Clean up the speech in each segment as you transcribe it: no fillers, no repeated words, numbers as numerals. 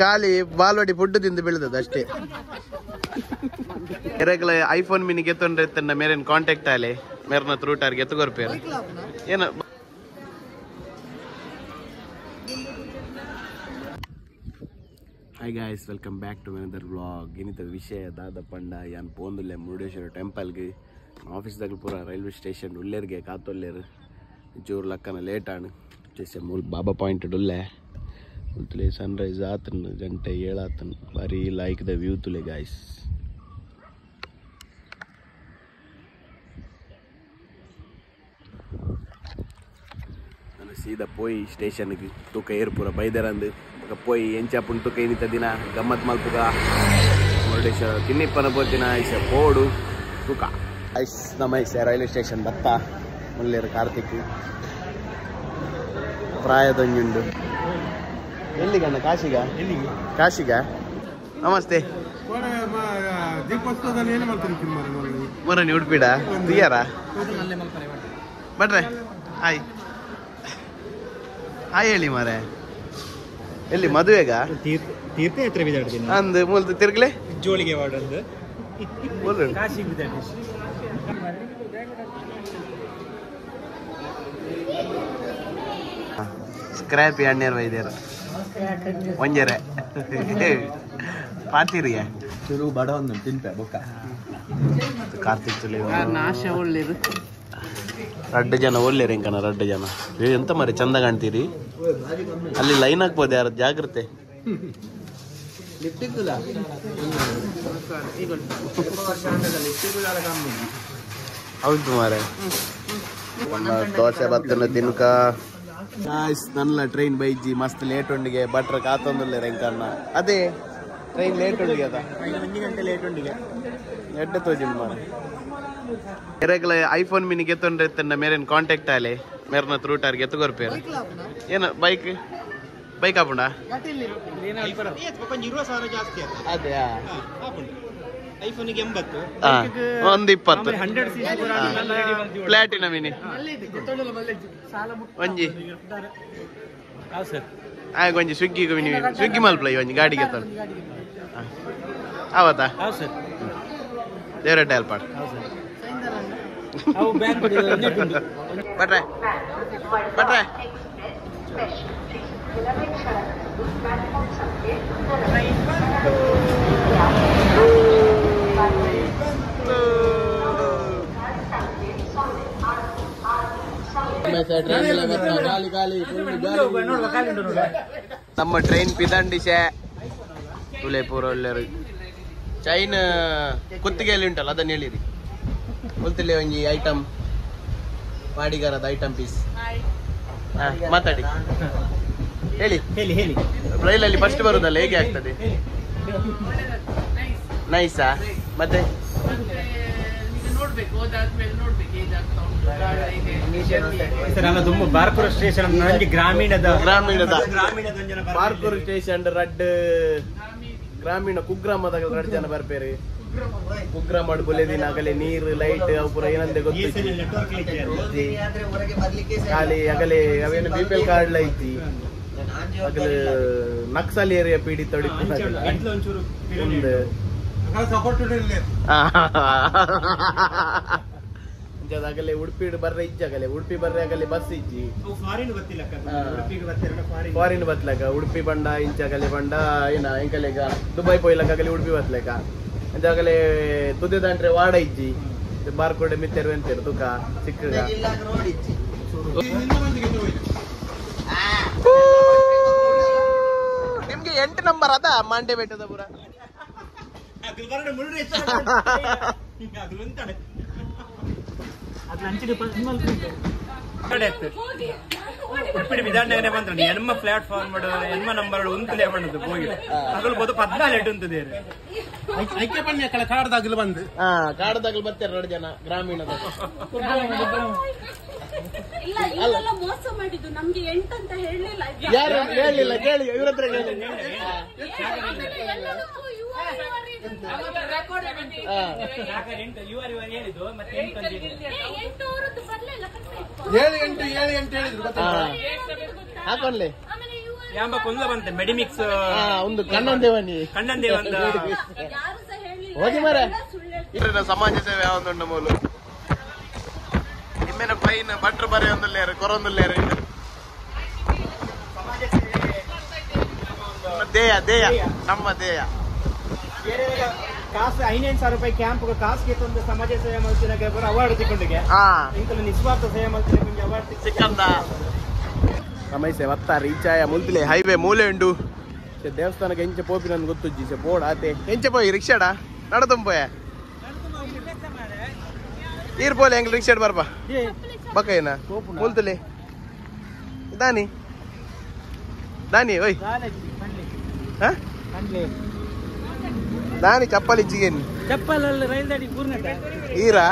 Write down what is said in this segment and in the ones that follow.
ಖಾಲಿ ಬಾಲ್ವಾಡಿ ಫುಡ್ ತಿಂದು ಬೆಳೆದದ್ದು ಅಷ್ಟೇ. ಎರಗಲ ಐಫೋನ್ ಮಿನಿ ಗೆತ್ತೊಂಡ್ರೆ ತನ್ನ ಮೇರೇನ್ ಕಾಂಟ್ಯಾಕ್ಟ್ ಆಲೆ ಮೇರ್ನ ತ್ರೂಟಾರ್ ಗೆತ್ತುಗೊರ್ಪೇರು ಏನ. Hi guys, welcome back to another vlog. ಏನಿತ ವಿಷಯ ದಾದ ಪಂಡ ಯಾನ್ ಪೋಂದುಲ್ಲೆ ಮುರುಡೇಶ್ವರ ಟೆಂಪಲ್ಗೆ ಆಫೀಸ್ದಾಗ ಪೂರ ರೈಲ್ವೆ ಸ್ಟೇಷನ್ ಉಲ್ಲೇರ್ಗೆ ಕಾತೊಲ್ಲೇರು ಜೋರು ಲಕ್ಕನ ಲೇಟ್ ಆಣು ಜೈಸೆ ಮೂಲ್ ಬಾಬಾ ಪಾಯಿಂಟ್ ಉಲ್ಲೆ ಉಲ್ತುಲೆ ಸನ್ರೈಸ್ ಆತನ್ ಗಂಟೆ 7 ಆತನ್ ಬಾರಿ ಲೈಕ್ ದ ವ್ಯೂ ತುಲೆ ಗಾಯ್ಸ್. ನಾನು ಸೀದಾ ಪೋಯಿ ಸ್ಟೇಷನ್ಗೆ ತೂಕ ಏರ್ಪುರ ಬೈದರಂದು ಪೋಯಿ ಎಂಚಾಪುಂಟು ತೂಕ ಏನಿತ ದಿನ ಗಮ್ಮತ್ ಮಲ್ಪುಗ ಮುರುಡೇಶ್ವರ ತಿನ್ನಿಪ್ಪನ ಬೋದಿನ ಐಸೆ ಪೋಡು ತೂಕ ಐಸ್ ನಮ್ಮ ಐಸೆ ರೈಲ್ವೆ ಸ್ಟೇಷನ್ ಬತ್ತ ಮುಲ್ಲೇರು ಕಾರ್ತಿಕ್ ಪ್ರಾಯದೊಂಜುಂಡು ಎಲ್ಲಿಗಣ್ಣ ಕಾಶಿಗ ಕಾಶಿಗ ನಮಸ್ತೆ ಮೊರನಿ ಉಡುಪಿಡ ತುಯ್ಯಾರ ಬಟ್ರೆ ಹಾಯ್ ಹಾಯ್ ಹೇಳಿ ಮಾರೆ ಎಲ್ಲಿ ಮದುವೆಗ ತೀರ್ಥಯಾತ್ರೆ ಅಂದು ಮೂಲ್ತು ತಿರ್ಗ್ಲೆ ಜೋಳಿಗೆ ವಾಡಂದು ಸ್ಕ್ರಾಪಿ ಅಣ್ಣೇರು ವೈದ್ಯರು ಒಂಜರೆ ಪಾತಿರಿಯ ಚೂರು ಬಡ ಒಂದು ತಿನ್ಪೆ ಬೊಕ್ಕ ಕಾರ್ತಿಕ್ ತುಲಿ ನಾಶ ಒಳ್ಳೇದು. 2 ಜನ ಒಳ್ಳೆರು ಎಂಕನ 2 ಜನ ಎಂತ ಮರಿ ಚಂದ ಕಾಣ್ತೀರಿ. ಅಲ್ಲಿ ಲೈನ್ ಹಾಕ್ಬೋದು ಯಾರ ಜಾಗ್ರತೆ. ಹೌದು ಮಾರೆ ದೋಸೆ ಬತ್ತನ ದಿನಕ ನನ್ನ ಟ್ರೈನ್ ಬೈಜಿ ಮಸ್ತ್ ಲೇಟ್ ಉಂಡಿಗೆ ಬಟ್ರ ಕಾತೊಂದಿಲ್ಲ ರೆಂಕನ್ನ ಅದೇ ಟ್ರೈನ್ ಲೇಟ್ ಉಂಡಿಗೆ ಅದ 1 ಗಂಟೆ ಲೇಟ್ ಉಂಡಿಗೆ ಎಡ್ಡೆ ತೋಜಿನ್ ಮಾರೆ ಎರಗಲ ಐಫೋನ್ ಮಿನಿ ಗೆತ್ತೊಂಡ್ರೆ ತನ್ನ ಮೇರೇನ್ ಕಾಂಟ್ಯಾಕ್ಟ್ ಆಲೆ ಮೇರ್ನ ತ್ರೂಟಾರ್ ಗೆತ್ತುಗೊರ್ಪೇರು ಏನ ಬೈಕ್ ಆಪುಂಡ ಅದೇ ಐಫೋನಿಗೆ 80 ಒಂದು 20 ಪ್ಲಾಟಿನ ಮಿನಿ ಒಂಜಿ ಒಂಜಿ ಸ್ವಿಗ್ಗಿ ಮಲ್ಪಲ ಒಂಜಿ ಗಾಡಿಗೆ ಅವತ್ತಾ ದೇವರಡ್ಡ ಹೆಲ್ಪಾಡ್ ಬಟ್ರೆ ಬಟ್ರೆ ನಮ್ಮ ಟ್ರೈನ್ ಪಿದಂಡಿಸೆ ತುಲೆಪುರ ಒಳ್ಳೆರು ಚೈನ್ ಕುತ್ತಿಗೆಯಲ್ಲಿ ಉಂಟಲ್ಲ ಅದನ್ನ ಹೇಳಿರಿ ಗೊತ್ತಿಲ್ಲ ಒಂಜಿ ಐಟಮ್ ಮಾಡಿಗಾರದ ಐಟಮ್ ಪೀಸ್ ಮಾತಾಡಿ ಹೇಳಿ ಹೇಳಿ ಹೇಳಿ ರೈಲಲ್ಲಿ ಫಸ್ಟ್ ಬರುದಲ್ಲ ಹೇಗೆ ಆಗ್ತದೆ ನೈಸಾ ಮತ್ತೆ ಬಾರ್ಕೂರ್ ಸ್ಟೇಷನ್ ಗ್ರಾಮೀಣದ ಬಾರ್ಕೂರ್ ಸ್ಟೇಷನ್ ರಡ್ ಗ್ರಾಮೀಣ ಕುಗ್ರಾಮದ 2 ಜನ ಬರ್ಪೇರಿ ಕುಗ್ರಾಮ ಬೊಲೆದಿನ ಆಗಲೇ ನೀರು ಲೈಟ್ ಅವು ಪೂರ ಏನಂದೆ ಗೊತ್ತು ಖಾಲಿ ಆಗಲೇ ಅವೇನು BPL ಕಾರ್ಡ್ ಐತಿ ಆಗಲೇ ನಕ್ಸಲ್ ಏರಿಯಾ ಪೀಡಿತ ಆಗಲೇ ಉಡುಪಿ ಬರ್ರೆ ಇಜ್ಜಾಗಲೇ ಉಡುಪಿ ಬರ್ರೆ ಆಗಲೇ ಬಸ್ ಇಜ್ಜಿ ಫಾರಿನ್ ಬತ್ಲಕ ಉಡುಪಿ ಬಂಡ ಇಂಚಾಗಲೇ ಬಂಡ ಏನ ಎಂಕಲೆಗ ದುಬೈ ಪೋಯ್ಲಕ್ಕಾಗಲೇ ಉಡುಪಿ ಬತ್ಲಕ ಅಂಚಾಗಲೇ ತುದೆ ದಾಂಟ್ರೆ ವಾಡ ಇಜ್ಜಿ ಬಾರ್ಕೋಡೆ ಮಿತ್ತರು ಎಂತೇರು ತುಕ ಸಿಕ್ಕ ನಿಮ್ಗೆ 8 ನಂಬರ್ ಅದ ಮಾಂಡೆ ಬೆಟ್ಟದ ಪುರ ಉಡುಪಿ ವಿಧಾನನಗರ ಬಂದ್ರೆ ಎನ್ಮ ಪ್ಲಾಟ್ಫಾರ್ಮ್ ಎನ್ಮ ನಂಬರ್ ಉಂತಲೇ ಬಂದದ್ದು ಹೋಗಿ ಅದ್ರಲ್ಲಿ ಬೋದು 14 ಉಂತದೆ ಐಕ್ಯ ಬನ್ನಿ ಅಕ್ಕಳ ಕಾಡದಾಗಲು ಬಂದು ಕಾಡದಾಗಲು ಬರ್ತಾರೆ 2 ಜನ ಗ್ರಾಮೀಣದ ಮೋಸ ಮಾಡಿದ್ದು ನಮ್ಗೆ 8 ಅಂತ ಹೇಳಲಿಲ್ಲ ಯಾರು ಹೇಳಿಲ್ಲ ಕೇಳಿ ಇವ್ರ ಹತ್ರ ಹೇಳಿದ್ದು ಮತ್ತೆ 7 8 ಹೇಳಿದ್ರು ಹಾಕೊಂಡ್ಲೆ ಯಾಂಬ ಕೊಂದ ಬಂತೆ ಮೆಡಿಮಿಕ್ಸ್ ಒಂದು ಕಣ್ಣಂದೇವನಿ ಕಣ್ಣಂದೇವಂದ ಯಾರು ಸಹ ಹೇಳಿ ಹೋಗಿ ಮರ ಸುಳ್ಳು ಸಮಾಜ ಸೇವೆ ಯಾವೊಂದುಂಡು ಮೂಲು ನಿಮ್ಮೆನ ಪೈನ್ ಬಟ್ರು ಬರೆ ಒಂದುಲ್ಲೇರು ಕೊರೊಂದುಲ್ಲೇರು ದೇಯ ದೇಯ ನಮ್ಮ ದೇಯ ಕಾಸು 5,000 ರೂಪಾಯಿ ಕ್ಯಾಂಪ್ ಕಾಸ್ಗೆ ತಂದು ಸಮಾಜ ಸೇವೆ ಮಾಡ್ತಿನಾಗೆ ಅವಾರ್ಡ್ ತಿಕ್ಕೊಂಡಿಗೆ ಇಂಕಲು ನಿಸ್ವಾರ್ಥ ಸೇವೆ ಮಾಡ್ತಿನಾಗೆ ಅವಾರ್ಡ್ ಸಿಕ್ಕಂದ ರಮೈಸೆ ವತ್ತ ರೀಚಾಯ ಮುಲ್ತಿಲೆ ಹೈವೇ ಮೂಲೆ ಉಂಡು ದೇವಸ್ಥಾನಕ್ಕೆ ಎಂಚೆ ಪೋಪಿ ನನ್ಗೆ ಗೊತ್ತುಜ್ಜಿ ಸೆ ಬೋರ್ಡ್ ಆತೆ ಎಂಚೆ ಪೋಯಿ ರಿಕ್ಷಾಡ ನಡತಂಪೋಯ ಈರ್ ಪೋಲೆ ಹೆಂಗ್ ರಿಕ್ಷಾಡ್ ಬರ್ಬಾ ಬಕೇನ ಮುಲ್ತಿಲೆ ದಾನಿ ದಾನಿ ಓಯ್ ದಾನಿ ಚಪ್ಪಲ್ ಇಚ್ಚಿಗೇನಿ ಚಪ್ಪಲಲ್ಲಿ ರೈಲ್ ದಾಡಿ ಪೂರ್ಣ ಈರಾ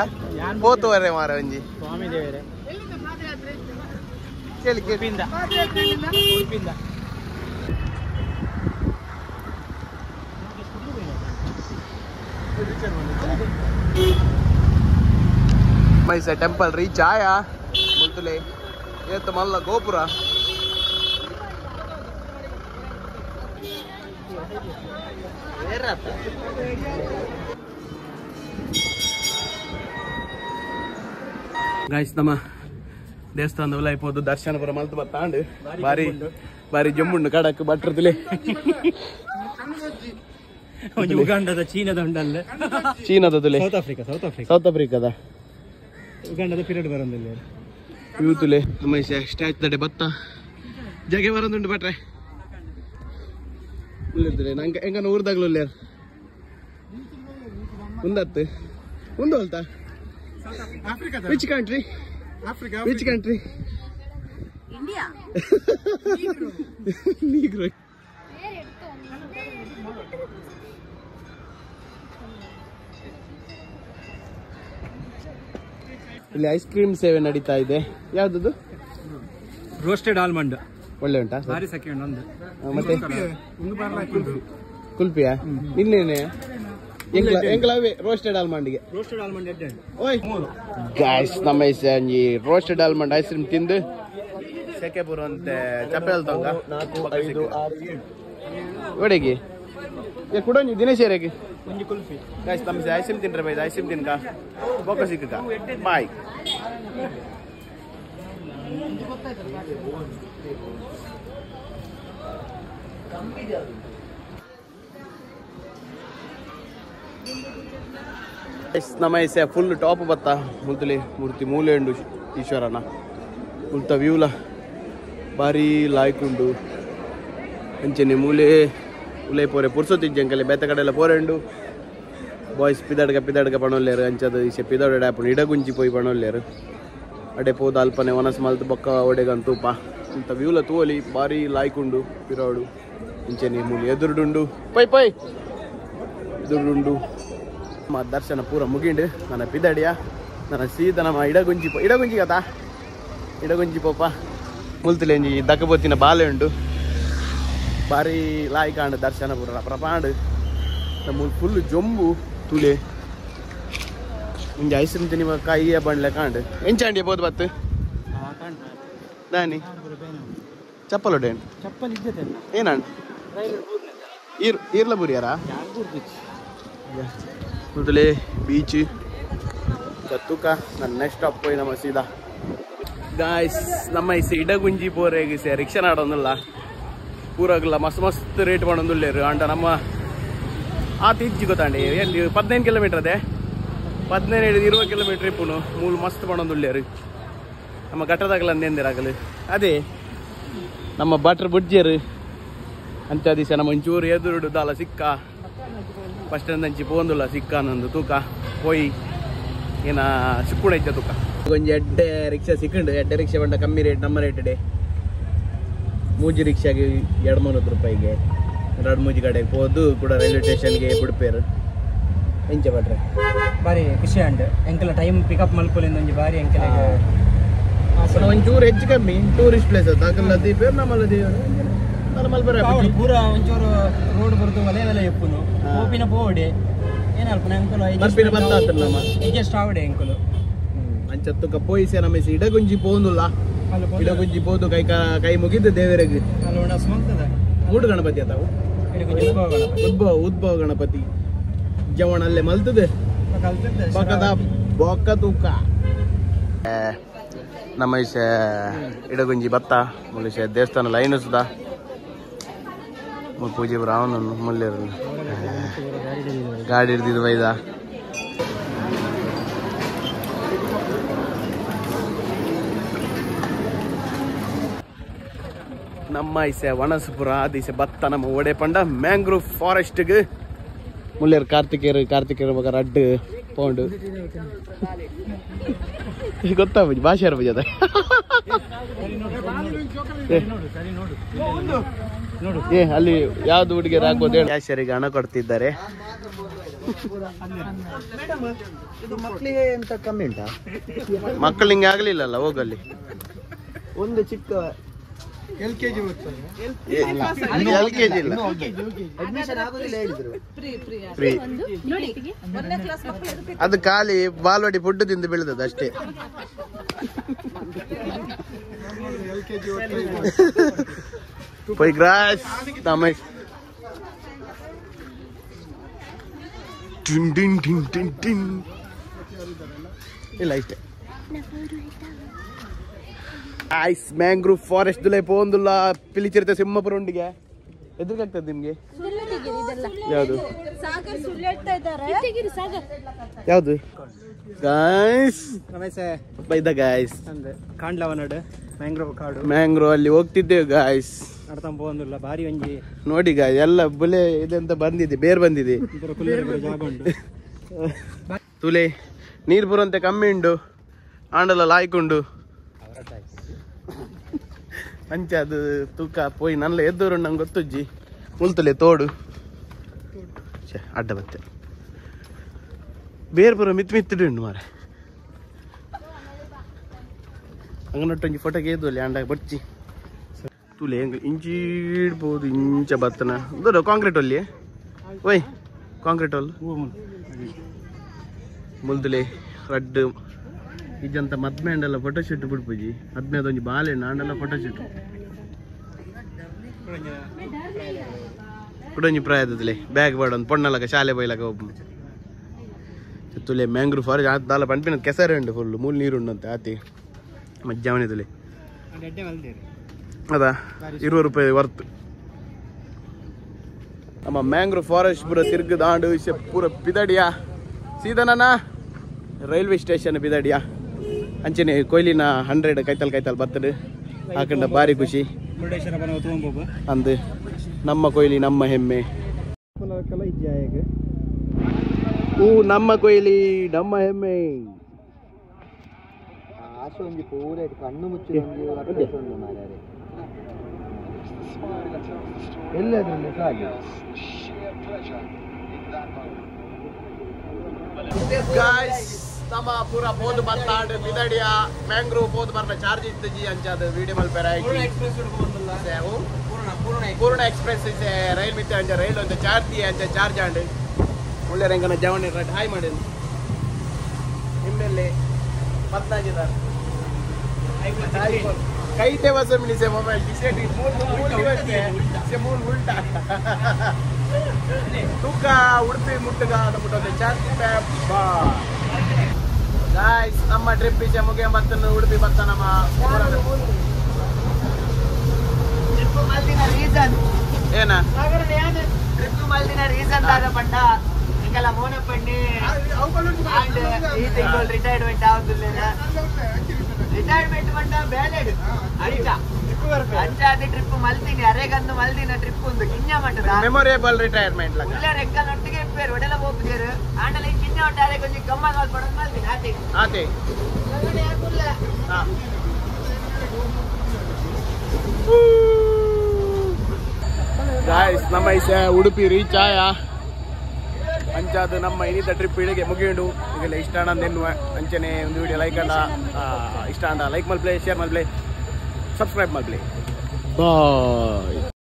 ಪೋತುವರೆ ಮಾರ ಒಂಜಿ ಸ್ವಾಮಿ ದೇವರೇ ಕೇಳಿ ಕೇಳಿ ಉಡುಪಿಂದ ಮೈಸೂರು ಟೆಂಪಲ್ ರೀಚ್ ಆಯಾ ಮುಲ್ತುಲೆ ಏತ್ತು ಮಲ್ಲ ಗೋಪುರ ಗಾಯ್ಸ್ ನಮ್ಮ ದೇವಸ್ಥಾನದ ಉಲಾಯ್ಪೋದು ದರ್ಶನ ಪುರ ಮಲ್ತು ಬತ್ತಾಂಡು ಬಾರಿ ಬಾರಿ ಜಮ್ಮುಂಡು ಕಡಕ್ ಬಟ್ರದಿಲೆ ಉಗಾಂಡದ ಚೀನಾದ ಉಂಡಲ್ಲ ಚೀನಾದದುಲೆ ಸೌತ್ ಆಫ್ರಿಕಾದ ಉಗಾಂಡದ ಪೀರಿಯಡ್ ಬರೋದಿಲ್ಲ ಯೂತುಲೆ ನಮ್ಮ ಸ್ಟ್ಯಾಚ್ ದಡೆ ಬತ್ತ ಜಗೆ ಬರೋದುಂಡು ಬಟ್ರೆ ನಂಗೆ ಹೆಂಗ ಊರ್ದಾಗ್ಲು ಮುಂದತ್ತು ಮುಂದೆ ಹೋಲ್ತಾ which country which country India ನೀಗ್ರೋ ಇಲ್ಲಿ ಐಸ್ ಕ್ರೀಮ್ ಸೇವೆ ನಡೀತಾ ಇದೆ ಯಾವ್ದು ರೋಸ್ಟೆಡ್ ಆಲ್ಮಂಡ್ ಒಳ್ಳೆ ಉಂಟಾ ಭಾರಿ ಸೆಕೆಂಡ್ ಒಂದು ಮತ್ತೆ ಕುಲ್ಪಿಯಾ ಇನ್ನೇನೆ ಎಂಕ್ಲವೇ ರೋಸ್ಟೆಡ್ ಆಲ್ಮಂಡ್ಗೆ ರೋಸ್ಟೆಡ್ ಆಲ್ಮಂಡ್ ಎಡ್ಡೆ ಓಯ್ ಗಾಯ್ಸ್ ನಮ್ಮ ಈ ರೋಸ್ಟೆಡ್ ಆಲ್ಮಂಡ್ ಐಸ್ ಕ್ರೀಮ್ ತಿಂದು ಸೆಕೆ ಬರುವಂತೆ ಚಪ್ಪಲ್ ತೊಂಗ ಒಡೆಗೆ ಕುಡೋ ನೀವು ದಿನೇಶೇರಿಗೆ ಒಂಜಿ ಕುಲ್ಫಿ ಗಾಯ್ಸ್ ನಮ್ಮ ಐಸ್ ಕ್ರೀಮ್ ತಿನ್ರೆ ಬೈದು ಐಸ್ ಕ್ರೀಮ್ ತಿನ್ಕ ಬೊಕ್ಕ ಸಿಕ್ಕ ಬಾಯ್ ನಮ್ಮ ಐಸೆ ಫುಲ್ ಟಾಪ್ ಬತ್ತ ಮುಲ್ತಲಿ ಮೂರ್ತಿ ಮೂಲೆ ಉಂಡು ಈಶ್ವರನ ಮುಲ್ತ ವ್ಯೂಲ ಭಾರಿ ಲಾಯ್ಕ್ ಉಂಡು ಅಂಚೆನೆ ಮೂಲೆ ಉಲೈ ಪೋರೆ ಪುರ್ಸೊತ್ತಿಜ್ಜಂಕಲೆ ಬೇತ ಕಡೆ ಎಲ್ಲ ಪೋರೆ ಉಂಡು ಬಾಯ್ಸ್ ಪಿದಾಡ್ಗ ಪಣೊಲ್ಲೇರು ಅಂಚದು ಈಸೆ ಪಿದಾಡ ಆಪುಂಡು ಇಡಗುಂಜಿ ಪೋಯಿ ಪಣೊಲ್ಲೇರು ಅಡೆ ಪೋದ ಅಲ್ಪನೆ ವನಸ್ ಮಲ್ತು ಬೊಕ್ಕ ಒಡೆಗಂತೂಪ ಇಂಥ ವ್ಯೂಲ ತೋಲಿ ಭಾರಿ ಲಾಯ್ಕ್ ಉಂಡು ಪಿರಾಡು ಇಂಚೆನೆ ಮೂಲೆ ಎದುರುಡುಂಡು ಪೈ ಪೈ ಎದುರುಡುಂಡು ನಮ್ಮ ದರ್ಶನ ಪೂರ ಮುಗಿಂಡು ನನ್ನ ಪಿದಡಿಯ ನನ್ನ ಸೀದ ನಮ್ಮ ಇಡಗುಂಜಿ ಕದಾ ಇಡಗುಂಜಿ ಪೋಪ ಮುಲ್ತಿಲೆಂಜಿ ದಕ್ಕಬೊತ್ತಿನ ಬಾಲೆ ಉಂಡು ಭಾರಿ ಲಾಯ್ಕಾಂಡು ದರ್ಶನ ಪೂರ ಪ್ರಪಾಂಡು ನಮ್ಮ ಫುಲ್ ಜೊಂಬು ತುಲೆ ಇಂಜ ಐಸ್ಕ್ರೀಮ್ ತಿನ್ನುವ ಕಾಯಿಯ ಬಂಡ್ಲೆ ಕಾಂಡು ಎಂಚಾಂಡಿ ಬೋದು ಬತ್ತು ದಾನಿ ಚಪ್ಪಲ್ ಹೊಡೆಯಂಡು ಚಪ್ಪಲ್ ಇದ್ದತೆ ಏನಾಂಡು ಈರ್ಲ ಬುರಿಯಾರಾ ಮೊದಲೇ ಬೀಚ್ ತೂಕ ನನ್ನ ನೆಕ್ಸ್ಟ್ ಸ್ಟಾಪ್ ಪೋಯಿ ನಮ್ಮ ಸೀದಾ ಗಾಯ್ಸ್ ನಮ್ಮ ಇಸ ಇಡಗುಂಜಿ ಪೋರೆಗೆ ಸೇ ರಿಕ್ಷಾ ನಾಡೋದಿಲ್ಲ ಪೂರಾಗಲ್ಲ ಮಸ್ತ್ ರೇಟ್ ಮಾಡೋದಿಲ್ಲೇರು ಅಂಡ ನಮ್ಮ ಆತ ಇಜ್ಜಿ ಗೊತ್ತಾಂಡಿ ಎಲ್ಲಿ 15 ಕಿಲೋಮೀಟರ್ ಅದೇ 15-20 ಕಿಲೋಮೀಟರ್ ಇಪ್ಪುನು ಮೂಲು ಮಸ್ತ್ ಮಾಡೋದಿಲ್ಲೇರು ನಮ್ಮ ಘಟ್ಟದಾಗಲ್ಲ ಅಂದೇಂದಿರಾಗಲು ಅದೇ ನಮ್ಮ ಭಟ್ರು ಬುಡ್ಜೇರು ಅಂಚ ದಿವಸ ನಮ್ಮ ಒಂಚೂರು ಎದುರುಡು ದಾಲ ಸಿಕ್ಕ ಫಸ್ಟ್ ಸ್ಟ್ಯಾಂಡ್ ಅಂಚಿ ಪೋಂದುಲ್ಲ ಸಿಕ್ಕ ನಂದು ತೂಕ ಪೋಯಿ ಏನ ಸಿಕ್ಕುಣ ಇದ್ದ ತೂಕ ಒಂಜಿ ಎಡ್ಡೆ ರಿಕ್ಷಾ ಸಿಕ್ಕಂಡು ಎಡ್ಡೆ ರಿಕ್ಷಾ ಬಂಡ ಕಮ್ಮಿ ರೇಟ್ ನಮ್ಮ ರೇಟ್ ಡೇ ಮೂಜಿ ರಿಕ್ಷಾಗೆ 200-300 ರೂಪಾಯಿಗೆ 2-3 ಕಡೆಗೆ ಹೋದು ಕೂಡ ರೈಲ್ವೆ ಸ್ಟೇಷನ್ಗೆ ಬಿಡ್ಪೇರು ಎಂಚ ಬಟ್ರೆ ಬಾರಿ ಖುಷಿ ಅಂಡ್ ಎಂಕಲ ಟೈಮ್ ಪಿಕಪ್ ಮಲ್ಕೊಲಿಂದ ಒಂಜಿ ಬಾರಿ ಎಂಕಲೆಗೆ ಒಂಚೂರು ಹೆಚ್ಚು ಕಮ್ಮಿ ಟೂರಿಸ್ಟ್ ಪ್ಲೇಸ್ ಅದು ಅಕಲ್ಲದಿ ಬೇರೆ ನಮ್ಮಲ್ಲದಿ ಮಲ್ಪರೆ ಪೂರ ಒಂಚೂರು ರೋಡ್ ಬರ್ದು ಒಲೆ ಎಪ್ಪುನು ಹೋಪಿನ ಪೋಡೆ ಏನಲ್ಪ ಎಂಕಲು ಬರ್ಪಿನ ಬಂದ ನಮ್ಮ ಅಡ್ಜಸ್ಟ್ ಆವಡೆ ಎಂಕಲು ಅಂಚತ್ತುಕ ಪೋಯಿಸೆ ನಮ್ಮೆಸಿ ಇಡಗುಂಜಿ ಪೋಂದುಲ್ಲ ಇಡಗುಂಜಿ ಬೋದು ಕೈ ಮುಗಿದ್ದು ದೇವರಿಗೆ ಮೂಡು ಗಣಪತಿ ಅದಾವು ಉದ್ಭವ ಗಣಪತಿ ಜವಣ ಅಲ್ಲೇ ಮಲ್ತದೆ ಪಕ್ಕದ ಬೊಕ್ಕ ತೂಕ ನಮ್ಮ ವಿಷಯ ಇಡಗುಂಜಿ ಬತ್ತ ಮುಳಿಸ ದೇವಸ್ಥಾನ ಲೈನ್ ಸುದ ಪೂಜೆ ರಾವಣನ್ನು ಮುಲ್ಲೇರು ಗಾಡಿ ಹಿಡ್ದಿದ್ದು ಬೈದ ನಮ್ಮ ಇಸೆ ವನಸಪುರ ಆದಿಸೆ ಬತ್ತ ನಮ್ಮ ಒಡೆ ಪಂಡ ಮ್ಯಾಂಗ್ರೋವ್ ಫಾರೆಸ್ಟ್ಗೆ ಮುಲ್ಲೇರು ಕಾರ್ತಿಕೇರು ಮಗ ರಡ್ಡು ಪೌಂಡು ಗೊತ್ತಾ ಭಾಷೆ ಬುಜಿ ಅದ ಅಲ್ಲಿ ಯಾವ್ದು ಹುಡುಗಿಯರು ಹಾಕ್ಬೋದು ಹೇಳಿ ಕ್ಯಾಶರಿಗೆ ಹಣ ಕೊಡ್ತಿದ್ದಾರೆ ಮಕ್ಕಳಿಗೆ ಎಂತ ಕಮ್ಮಿ ಉಂಟಾ ಮಕ್ಕಳು ಹಿಂಗೆ ಆಗ್ಲಿಲ್ಲಲ್ಲ ಹೋಗಲ್ಲಿ ಒಂದು ಚಿಕ್ಕ LKG ಇಲ್ಲ ಅಡ್ಮಿಷನ್ ಆಗೋದಿಲ್ಲ ಹೇಳಿದ್ರು ಫ್ರೀ ಅದು ಖಾಲಿ ಬಾಲ್ವಾಡಿ ಫುಡ್ ತಿಂದು ಬೆಳೆದದ್ದು ಅಷ್ಟೇ ಗ್ರಾಸ್ ಇಲ್ಲ ಇಷ್ಟೇ ಐಸ್ ಮ್ಯಾಂಗ್ರೋವ್ ಫಾರೆಸ್ಟ್ ದುಲೈ ಪೋಂದುಲ್ಲ ಪಿಲಿಚಿರತೆ ಸಿಂಹಪುರ ಉಂಡಿಗೆ ಎದುರಿಗಾಗ್ತದೆ ನಿಮ್ಗೆ ಯಾವುದು ಯಾವುದು ಗಾಯ್ಸ್ ಬೈದ ಗಾಯ್ಸ್ ಕಾಂಡ್ಲವನಡು ಮ್ಯಾಂಗ್ರೋವ್ ಕಾಡು ಮ್ಯಾಂಗ್ರೋವ್ ಅಲ್ಲಿ ಹೋಗ್ತಿದ್ದೇವೆ ಗಾಯ್ಸ್ ನಡ್ತಂಪ ಬಂದಿಲ್ಲ ಬಾರಿ ಒಂಜಿ ನೋಡಿ ಗಾಯ್ ಎಲ್ಲ ಬುಲೆ ಇದೆಂತ ಬಂದಿದೆ ಬೇರ್ ಬಂದಿದೆ ಜಾಗ ಉಂಟು ತುಲೆ ನೀರು ಬರುವಂತೆ ಕಮ್ಮಿ ಉಂಡು ಆಂಡಲ ಲಾಯ್ಕೊಂಡು ಅಂಚೆ ಅದು ತೂಕ ಪೋಯಿ ನಲ್ಲ ಎದ್ದವರು ನಂಗೆ ಗೊತ್ತುಜ್ಜಿ ಮುಲ್ತಲೆ ತೋಡು ಅಡ್ಡ ಬತ್ತೆ ಬೇರೆ ಬರೋ ಮಿತ್ತಿಡು ಉಂಡು ಮಾರೆ ಅಂಗನೊಟ್ಟೊಂಜಿ ಫೋಟೋಗೆ ಎದ್ದು ಅಲ್ಲಿ ಅಂಡಾಗ ಬಚ್ಚಿ ತುಲೆ ಹೆಂಗೆ ಇಂಚಿ ಇಡ್ಬೋದು ಇಂಚ ಬತ್ತನ ದೂರ ಕಾಂಕ್ರೀಟ್ ಅಲ್ಲಿ ಓಯ್ ಕಾಂಕ್ರೀಟ್ ಅಲ್ಲಿ ಮುಲ್ತಲೆ ರಡ್ಡು ಇದಂತ ಮದ್ಮೆ ಅಂಡೆಲ್ಲ ಫೋಟೋ ಶೂಟ್ ಬಿಡ್ಪೂಜಿ ಮದ್ಮೆದೊಂದು ಬಾಳೆಹಣ್ಣು ಅಂಡೆಲ್ಲ ಫೋಟೋ ಶೂಟ್ ಕುಡೊಂಜಿ ಪ್ರಾಯದಲೆ ಬ್ಯಾಗ್ ಬಾಡ ಒಂದು ಪೊಣ್ಣಲಕ ಶಾಲೆ ಬೈಲಕ ಒಬ್ಬ ತುಲೆ ಮ್ಯಾಂಗ್ರೋವ್ ಫಾರೆಸ್ಟ್ ಆತ ದಾಲ ಪಂಪಿನ ಕೆಸರೆ ಉಂಡು ಫುಲ್ ಮೂಲ ನೀರು ಉಂಡಂತೆ ಆತಿ ಮಜ್ಜಾವಣಿತಲೆ ಅದಾ 20 ರೂಪಾಯಿ ವರ್ತ್ ನಮ್ಮ ಮ್ಯಾಂಗ್ರೋವ್ ಫಾರೆಸ್ಟ್ ಪೂರ ತಿರ್ಗದ ಆಂಡು ಪೂರ ಪಿದಡಿಯಾ ಸೀದನಾ ರೈಲ್ವೆ ಸ್ಟೇಷನ್ ಬಿದಡಿಯಾ ಅಂಚನೆ ಕೊಯ್ಲಿನ 100 ಕೈತಲ್ ಬರ್ತದೆ ಹಾಕೊಂಡ ಬಾರಿ ಖುಷಿ ಅಂದು ನಮ್ಮ ಕೊಯ್ಲಿ ನಮ್ಮ ಹೆಮ್ಮೆ ನಮ್ಮ ಕೊಯ್ಲಿ ನಮ್ಮ ಹೆಮ್ಮೆ ಆಸೆ ಒಂದು ಪೂರ ಕಣ್ಣು ಮುಚ್ಚಿ ಎಲ್ಲದ್ರಲ್ಲಿ ಸಾಗಿ ನಮ್ಮ ಪೂರ ಬೋದು ಬತ್ತಾಂಡ್ ಬಿದಡಿಯ ಮ್ಯಾಂಗ್ರೋವ್ ಬೋದು ಬರ್ನ ಚಾರ್ಜ್ ಇತ್ತಜಿ ಅಂಚಾದ ವಿಡಿಯೋ ಮಲ್ ಪೂರ್ಣ ಎಕ್ಸ್ಪ್ರೆಸ್ ಇದೆ ರೈಲ್ ಮಿತ್ತೆ ಅಂಚ ರೈಲ್ ಒಂದು ಚಾರ್ಜ್ ಆಂಡ್ ಒಳ್ಳೆ ರಂಗನ ಜವಣಿ ರಡ್ ಹಾಯ್ ಮಾಡಿ ನಿಮ್ಮೆಲ್ಲಿ 15 ಕೈತೆ ವಸ ಮಿನಿಸೆ ಮೊಬೈಲ್ ಮೂಲ್ ಉಲ್ಟಾ ತೂಕ ಉಡುಪಿ ಮುಟ್ಟಗ ಅಂದ್ಬಿಟ್ಟು ಚಾರ್ಜ್ ಗಾಯ್ಸ್ ನಮ್ಮ ಟ್ರಿಪ್ ಈಚೆ ಮುಗಿಯ ಬತ್ತನ್ನು ಉಡುಪಿ ಬತ್ತ ನಮ್ಮ ಏನ ಟ್ರಿಪ್ ಮಲ್ದಿನ ರೀಸನ್ ಪಂಡ ಇಂಕಲ್ಲ ಮೋನ ಪಣ್ಣಿ ಈ ತಿಂಗಳು ರಿಟೈರ್ಮೆಂಟ್ ಆಗುದಿಲ್ಲ ರಿಟೈರ್ಮೆಂಟ್ ಪಂಡ ಬ್ಯಾಲೆಡ್ ಅಂಚಾದ ಟ್ರಿಪ್ ಮಲ್ತೀನಿ ಅರೆಗಂದು ಮಲ್ದಿನ ಟ್ರಿಪ್ ಒಂದು ಕಿಂಜ ಮಟ್ಟದ ಮೆಮೊರೇಬಲ್ ರಿಟೈರ್ಮೆಂಟ್ ಎಲ್ಲರ ಎಕ್ಕನೊಟ್ಟಿಗೆ ಇಪ್ಪೇರು ಒಡೆಲ್ಲ ಹೋಗ್ತಿದ್ರು ಆಂಡಲ ಈ ಕಿಂಜ ಒಟ್ಟ ಅರೆ ಕೊಂಚ ಕಮ್ಮ ಪಡೋದು ಮಲ್ತೀನಿ ಆತೆ ಗಾಯ್ಸ್ ನಮ್ಮ ಈಚೆ ಉಡುಪಿ ರೀಚ್ ಆಯ ಅಂಚಾದ ನಮ್ಮ ಇನ್ನಿತ ಟ್ರಿಪ್ ಇಳಿಗೆ ಮುಗಿಯುಂಡು ಈಗೆಲ್ಲ ಇಷ್ಟ ಅಂದೆನ್ನುವ ಅಂಚನೆ ಒಂದು ವಿಡಿಯೋ ಲೈಕ್ ಅಂಡ ಇಷ್ಟ ಅಂಡ ಲೈಕ್ ಮಲ್ಪ್ಲೆ ಶೇರ್ ಮಲ್ಪ್ಲೆ ಸಬ್ಸ್ಕ್ರೈಬ್ ಮಲ್ಪ್ಲೆ ಬಾಯ್.